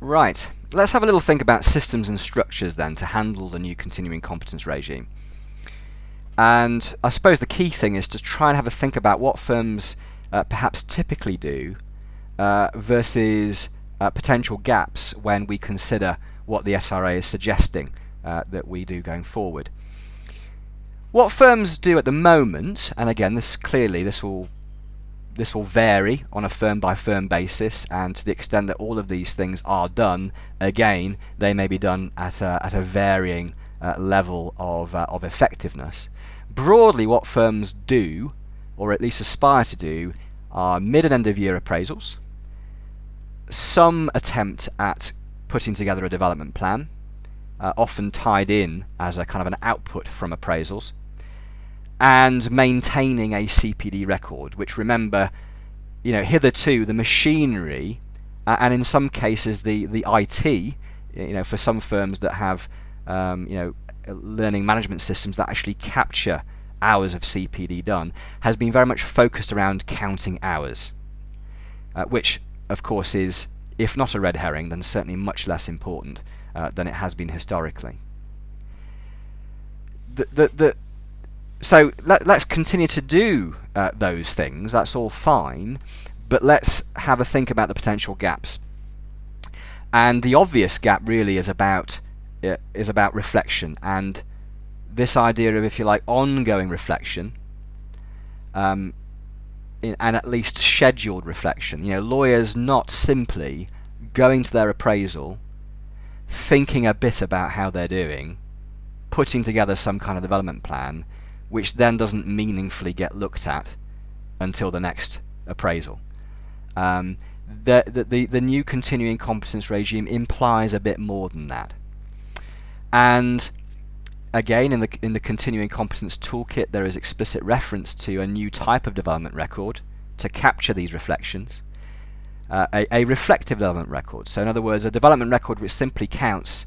Right, let's have a little think about systems and structures then to handle the new continuing competence regime. And I suppose the key thing is to try and have a think about what firms perhaps typically do versus potential gaps when we consider what the SRA is suggesting that we do going forward. What firms do at the moment, and again this will vary on a firm by firm basis, and to the extent that all of these things are done, again they may be done at a varying level of effectiveness. Broadly, what firms do, or at least aspire to do, are mid and end of year appraisals, some attempt at putting together a development plan, often tied in as a kind of an output from appraisals, and maintaining a CPD record, which, remember, hitherto the machinery and in some cases the IT, for some firms that have learning management systems that actually capture hours of CPD done, has been very much focused around counting hours, which of course is, if not a red herring, then certainly much less important than it has been historically. So let's continue to do those things, that's all fine, but let's have a think about the potential gaps. And the obvious gap really is about reflection, and this idea of, if you like, ongoing reflection, and at least scheduled reflection. Lawyers not simply going to their appraisal, thinking a bit about how they're doing, putting together some kind of development plan, which then doesn't meaningfully get looked at until the next appraisal. The new continuing competence regime implies a bit more than that. And again, in the continuing competence toolkit, there is explicit reference to a new type of development record to capture these reflections, a reflective development record. So in other words, a development record which simply counts,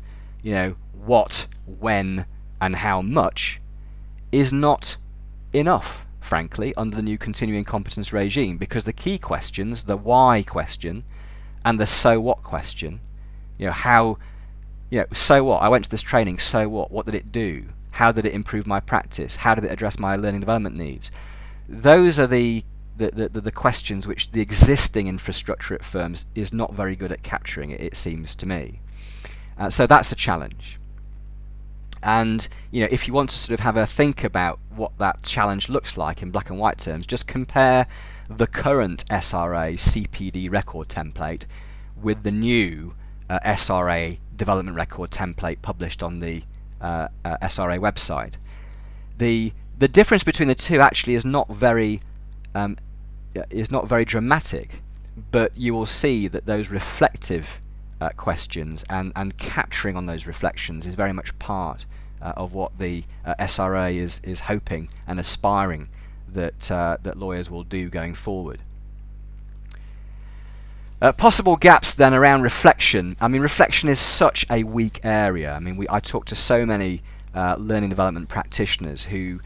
what, when, and how much, is not enough, frankly, under the new continuing competence regime, because the key questions, the why question and the so what question, so what? I went to this training, so what? What did it do? How did it improve my practice? How did it address my learning development needs? Those are the questions which the existing infrastructure at firms is not very good at capturing, it seems to me. So that's a challenge. And if you want to sort of have a think about what that challenge looks like in black and white terms, just compare the current SRA CPD record template with the new SRA development record template published on the SRA website. The difference between the two actually is not very dramatic, but you will see that those reflective questions and capturing on those reflections is very much part of what the SRA is hoping and aspiring that lawyers will do going forward. Possible gaps then around reflection. I mean, reflection is such a weak area. I mean, I talk to so many learning development practitioners who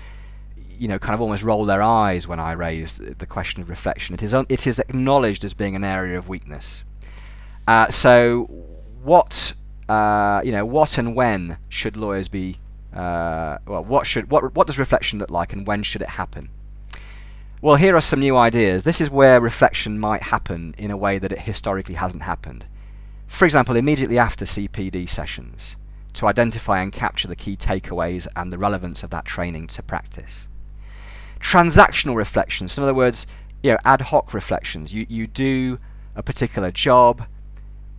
kind of almost roll their eyes when I raise the question of reflection. It is acknowledged as being an area of weakness. So what and when should lawyers be? What does reflection look like, and when should it happen? Well, here are some new ideas. This is where reflection might happen in a way that it historically hasn't happened. For example, immediately after CPD sessions, to identify and capture the key takeaways and the relevance of that training to practice. Transactional reflections, so in other words, ad hoc reflections. You do a particular job,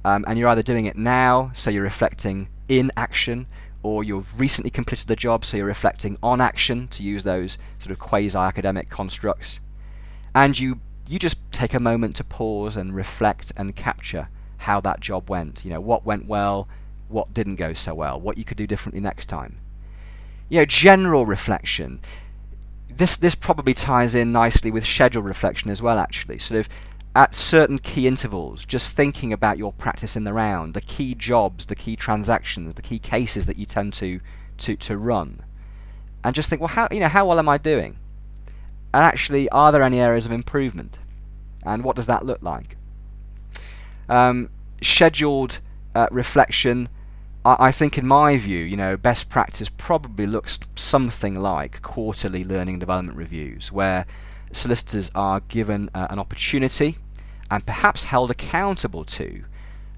and you're either doing it now, so you're reflecting in action, or you've recently completed the job, so you're reflecting on action, to use those sort of quasi-academic constructs. And you just take a moment to pause and reflect and capture how that job went. What went well, what didn't go so well, what you could do differently next time. General reflection. This probably ties in nicely with scheduled reflection as well, actually. Sort of at certain key intervals, just thinking about your practice in the round, the key jobs, the key transactions, the key cases that you tend to run, and just think, well, how well am I doing? And actually, are there any areas of improvement? And what does that look like? Scheduled reflection, I think in my view, best practice probably looks something like quarterly learning and development reviews, where solicitors are given an opportunity and perhaps held accountable to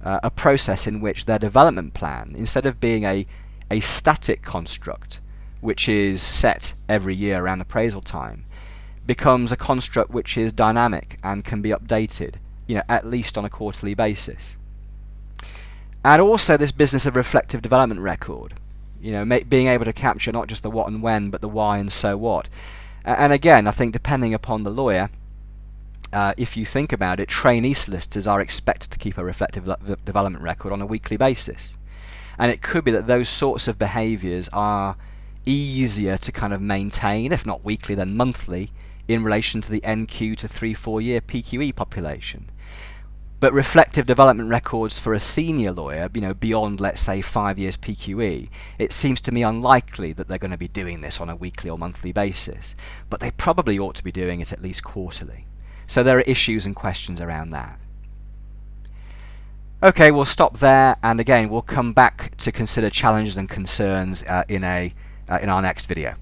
a process in which their development plan, instead of being a static construct which is set every year around appraisal time, becomes a construct which is dynamic and can be updated, at least on a quarterly basis. And also this business of reflective development record, being able to capture not just the what and when, but the why and so what. And again, I think depending upon the lawyer, if you think about it, trainee solicitors are expected to keep a reflective development record on a weekly basis. And it could be that those sorts of behaviours are easier to kind of maintain, if not weekly then monthly, in relation to the NQ to 3-4 year PQE population. But reflective development records for a senior lawyer, beyond, let's say, 5 years PQE, it seems to me unlikely that they're going to be doing this on a weekly or monthly basis. But they probably ought to be doing it at least quarterly. So there are issues and questions around that. Okay, we'll stop there, and again, we'll come back to consider challenges and concerns in our next video.